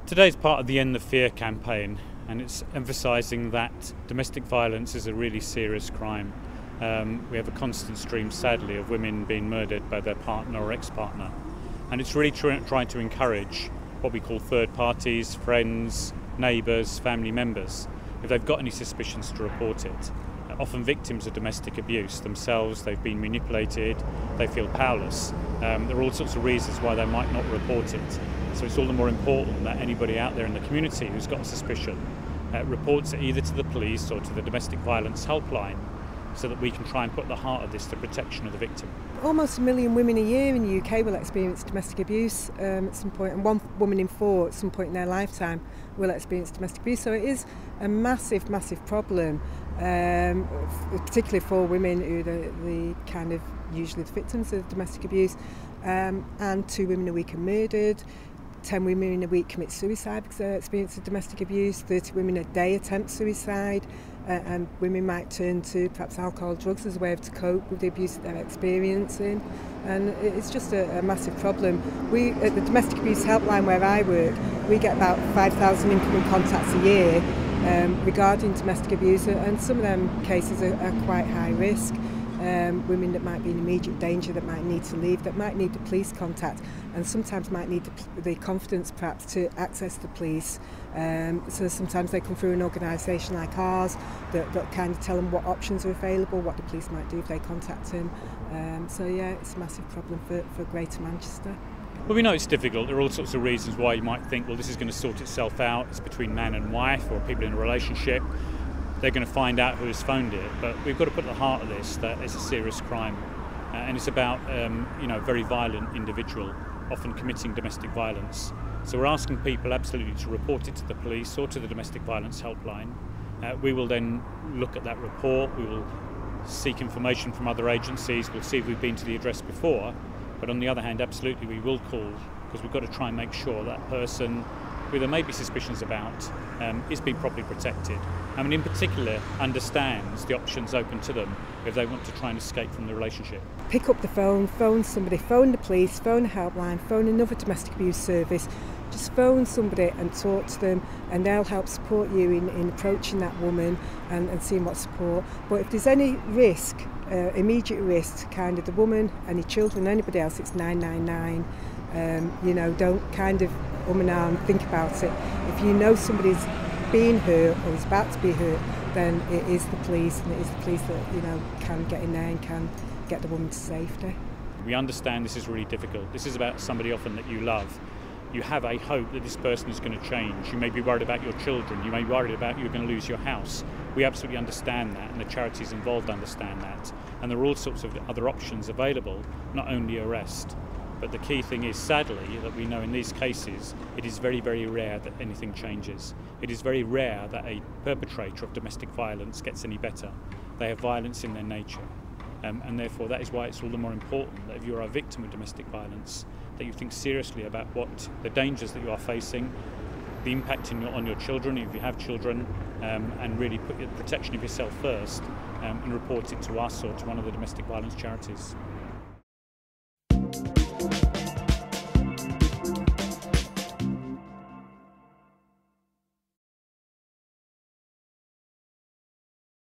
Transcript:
Today is part of the End the Fear campaign, and it's emphasising that domestic violence is a really serious crime. We have a constant stream, sadly, of women being murdered by their partner or ex-partner, and it's really trying to encourage what we call third parties, friends, neighbours, family members, if they've got any suspicions, to report it. Often victims of domestic abuse themselves, they've been manipulated, they feel powerless. There are all sorts of reasons why they might not report it. So it's all the more important that anybody out there in the community who's got a suspicion reports it either to the police or to the domestic violence helpline, so that we can try and put the heart of this to protection of the victim. Almost 1 million women a year in the UK will experience domestic abuse at some point, and 1 woman in 4 at some point in their lifetime will experience domestic abuse. So it is a massive, massive problem, particularly for women who are the kind of usually the victims of domestic abuse. And 2 women a week are murdered. 10 women a week commit suicide because they're experiencing domestic abuse. 30 women a day attempt suicide. And women might turn to perhaps alcohol, drugs as a way to cope with the abuse that they're experiencing, and it's just a massive problem. We at the domestic abuse helpline where I work, we get about 5,000 incoming contacts a year regarding domestic abuse, and some of them cases are quite high risk. Women that might be in immediate danger, that might need to leave, that might need the police contact, and sometimes might need the confidence perhaps to access the police. So sometimes they come through an organisation like ours that kind of tell them what options are available, what the police might do if they contact them. So yeah, it's a massive problem for Greater Manchester. Well, we know it's difficult. There are all sorts of reasons why you might think, well, this is going to sort itself out. It's between man and wife or people in a relationship. They're going to find out who has phoned it, but we've got to put at the heart of this that it's a serious crime, and it's about a very violent individual, often committing domestic violence. So we're asking people absolutely to report it to the police or to the domestic violence helpline. We will then look at that report. We will seek information from other agencies. We'll see if we've been to the address before, but on the other hand, absolutely we will call, because we've got to try and make sure that person who there may be suspicions about is being properly protected. I mean, in particular, understands the options open to them if they want to try and escape from the relationship. Pick up the phone, phone somebody, phone the police, phone a helpline, phone another domestic abuse service. Just phone somebody and talk to them, and they'll help support you in approaching that woman and seeing what support. But if there's any risk, immediate risk, kind of the woman, any children, anybody else, it's 999. Don't kind of and think about it. If you know somebody's being hurt or is about to be hurt, then it is the police, and it is the police that can get in there and can get the woman to safety. We understand this is really difficult. This is about somebody often that you love. You have a hope that this person is going to change. You may be worried about your children. You may be worried about you're going to lose your house. We absolutely understand that, and the charities involved understand that. And there are all sorts of other options available, not only arrest. But the key thing is, sadly, that we know in these cases it is very, very rare that anything changes. It is very rare that a perpetrator of domestic violence gets any better. They have violence in their nature. And therefore that is why it's all the more important that if you're a victim of domestic violence, that you think seriously about what the dangers that you are facing, the impact on your children, if you have children, and really put the protection of yourself first, and report it to us or to one of the domestic violence charities.